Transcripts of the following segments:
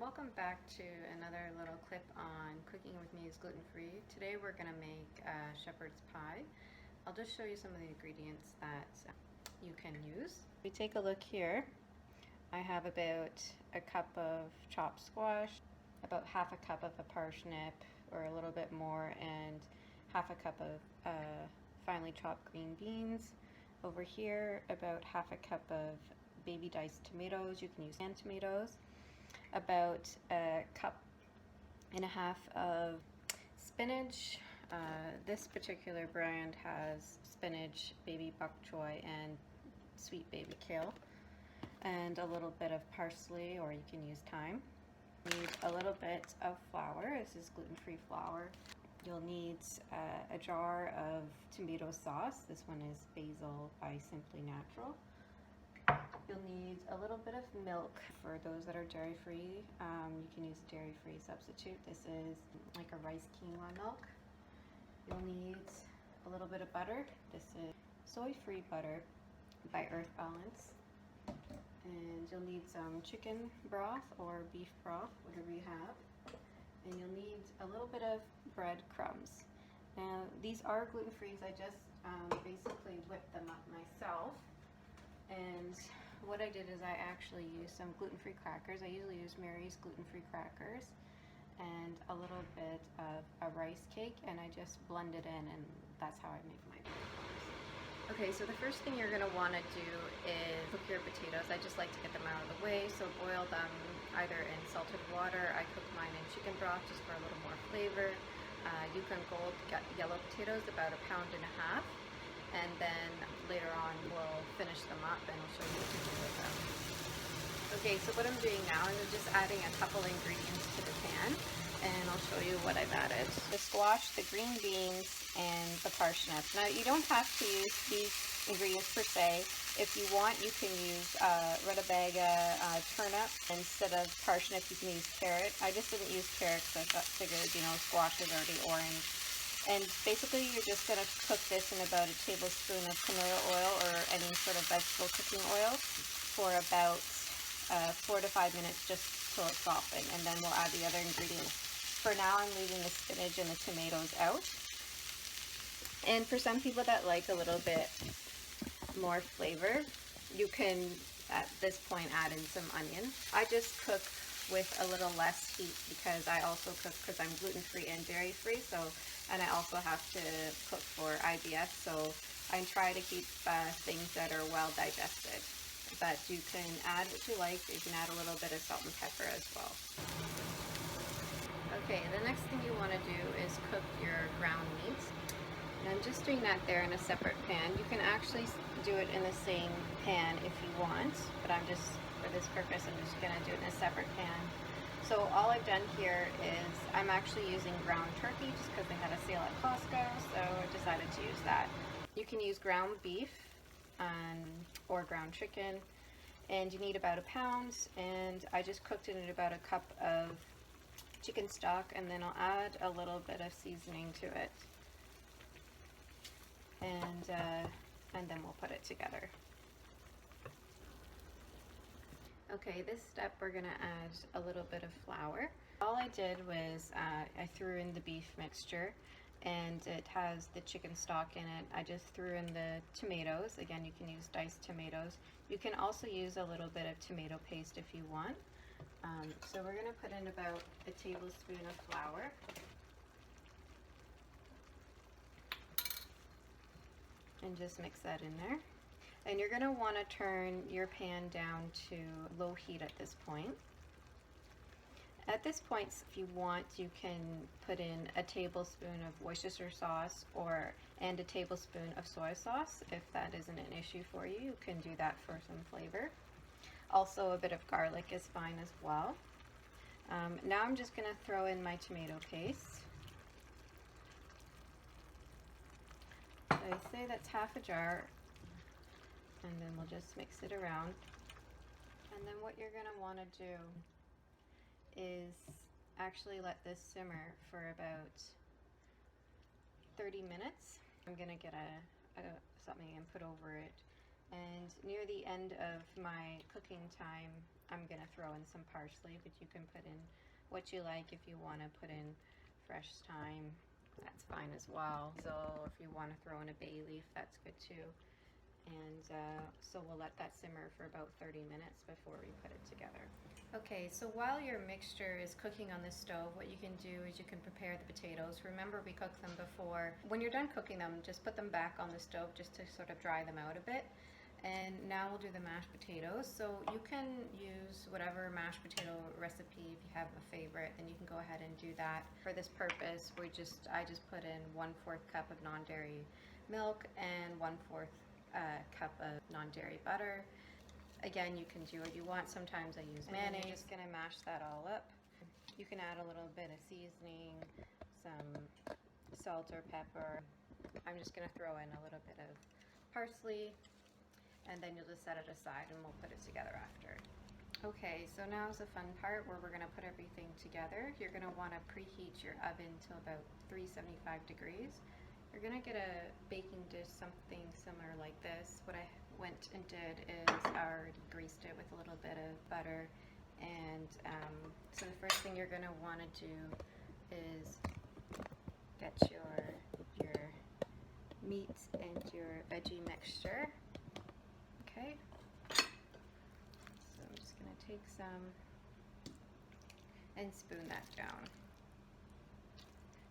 Welcome back to another little clip on Cooking with Me is Gluten-Free. Today we're going to make shepherd's pie. I'll just show you some of the ingredients that you can use. If you take a look here, I have about a cup of chopped squash, about half a cup of a parsnip or a little bit more, and half a cup of finely chopped green beans. Over here, about half a cup of baby diced tomatoes. You can use canned tomatoes. About a cup and a half of spinach. This particular brand has spinach, baby bok choy, and sweet baby kale. And a little bit of parsley, or you can use thyme. You need a little bit of flour. This is gluten-free flour. You'll need a jar of tomato sauce. This one is basil by Simply Natural. You'll need a little bit of milk for those that are dairy-free. You can use a dairy-free substitute. This is like a rice quinoa milk. You'll need a little bit of butter. This is soy-free butter by Earth Balance. And you'll need some chicken broth or beef broth, whatever you have. And you'll need a little bit of breadcrumbs. Now, these are gluten-free. I just basically whipped them up myself. And what I did is I actually used some gluten-free crackers. I usually use Mary's gluten-free crackers and a little bit of a rice cake, and I just blend it in, and that's how I make my breadcrumbs. Okay, so the first thing you're gonna wanna do is cook your potatoes. I just like to get them out of the way, so boil them either in salted water. I cook mine in chicken broth just for a little more flavor. You can get yellow potatoes, about 1.5 pounds. And then later on we'll finish them up and I'll show you what to do with them. Okay, so what I'm doing now is I'm just adding a couple ingredients to the pan, and I'll show you what I've added. The squash, the green beans, and the parsnip. Now you don't have to use these ingredients per se. If you want, you can use rutabaga turnip instead of parsnip. You can use carrot. I just didn't use carrot because I figured, squash is already orange. And basically you're just going to cook this in about a tablespoon of canola oil or any sort of vegetable cooking oil for about 4 to 5 minutes, just till it's softened, and then we'll add the other ingredients. For now I'm leaving the spinach and the tomatoes out. And for some people that like a little bit more flavor, you can at this point add in some onion. I just cook with a little less heat because I also cook because I'm gluten-free and dairy-free, and I also have to cook for IBS, so I try to keep things that are well digested. But you can add what you like. You can add a little bit of salt and pepper as well. Okay, the next thing you want to do is cook your ground meat. And I'm just doing that there in a separate pan. You can actually do it in the same pan if you want, but for this purpose, I'm just going to do it in a separate pan. So all I've done here is I'm actually using ground turkey just because they had a sale at Costco, so I decided to use that. You can use ground beef or ground chicken, and you need about 1 pound, and I just cooked it in about a cup of chicken stock, and then I'll add a little bit of seasoning to it, and then we'll put it together. Okay, this step we're going to add a little bit of flour. All I did was I threw in the beef mixture, and it has the chicken stock in it. I just threw in the tomatoes. Again, you can use diced tomatoes. You can also use a little bit of tomato paste if you want. So we're going to put in about a tablespoon of flour. And just mix that in there. And you're going to want to turn your pan down to low heat at this point. At this point, if you want, you can put in a tablespoon of Worcestershire sauce and a tablespoon of soy sauce. If that isn't an issue for you, you can do that for some flavor. Also, a bit of garlic is fine as well. Now I'm just going to throw in my tomato paste. I'd say that's half a jar. And then we'll just mix it around. And then what you're going to want to do is actually let this simmer for about 30 minutes. I'm going to get something and put over it. And near the end of my cooking time, I'm gonna throw in some parsley, but you can put in what you like. If you want to put in fresh thyme, that's fine as well. So if you want to throw in a bay leaf, that's good too. And so we'll let that simmer for about 30 minutes before we put it together. Okay, so while your mixture is cooking on the stove, what you can do is you can prepare the potatoes. Remember, we cooked them before. When you're done cooking them, just put them back on the stove just to sort of dry them out a bit. And now we'll do the mashed potatoes. So you can use whatever mashed potato recipe. If you have a favorite, then you can go ahead and do that. For this purpose, I just put in 1/4 cup of non-dairy milk and 1/4 cup of non-dairy butter. Again, you can do what you want. Sometimes I use mayonnaise. You're just gonna mash that all up. You can add a little bit of seasoning, some salt or pepper. I'm just gonna throw in a little bit of parsley, and then you'll just set it aside and we'll put it together after. Okay, so now's the fun part where we're gonna put everything together. You're gonna wanna preheat your oven to about 375 degrees. You're gonna get a baking dish, something similar like this. What I went and did is I already greased it with a little bit of butter. And so the first thing you're gonna wanna do is get your meat and your veggie mixture. Okay, so I'm just gonna take some and spoon that down.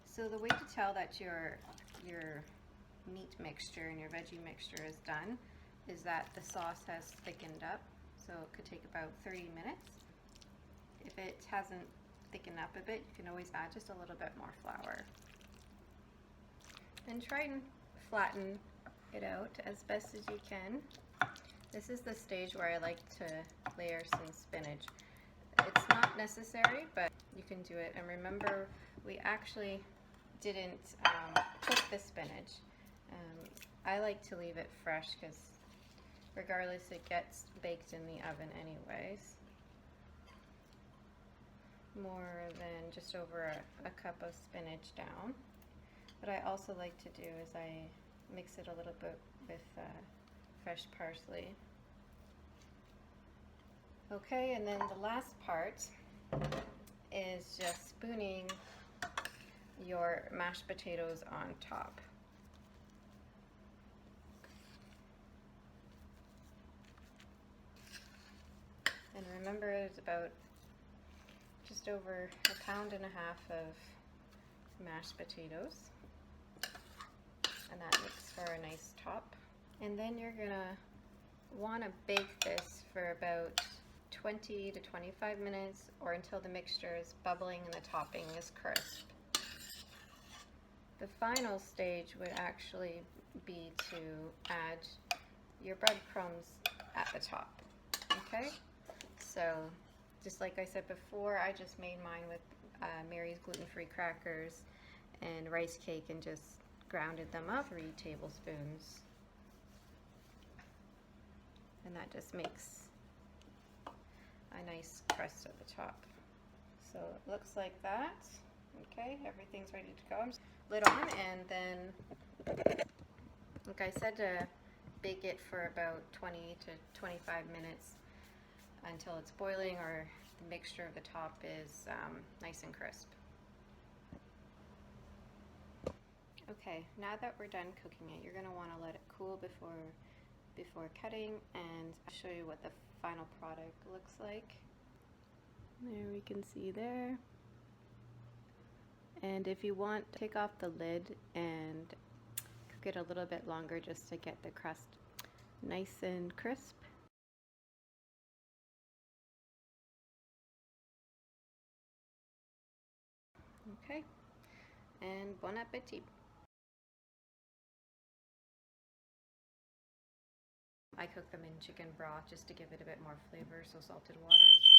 So the way to tell that your meat mixture and your veggie mixture is done is that the sauce has thickened up. So it could take about 30 minutes. If it hasn't thickened up a bit, you can always add just a little bit more flour. And try and flatten it out as best as you can. This is the stage where I like to layer some spinach. It's not necessary, but you can do it. And remember, we actually didn't cook the spinach. I like to leave it fresh because regardless, it gets baked in the oven anyways. More than just over a cup of spinach down. What I also like to do is I mix it a little bit with fresh parsley. Okay, and then the last part is just spooning your mashed potatoes on top. And remember, it's about just over 1.5 pounds of mashed potatoes. And that makes for a nice top. And then you're gonna wanna bake this for about 20 to 25 minutes or until the mixture is bubbling and the topping is crisp. The final stage would actually be to add your breadcrumbs at the top. Okay? So, just like I said before, I just made mine with Mary's gluten-free crackers and rice cake and just grounded them up, 3 tablespoons. And that just makes a nice crust at the top. So it looks like that. Okay, everything's ready to go. Lid on, and then, like I said, to bake it for about 20 to 25 minutes until it's boiling or the mixture of the top is nice and crisp. Okay, now that we're done cooking it, you're going to want to let it cool before cutting, and I'll show you what the final product looks like. There, we can see there. And if you want, take off the lid and cook it a little bit longer just to get the crust nice and crisp. Okay, and bon appetit. I cook them in chicken broth just to give it a bit more flavor, so salted water is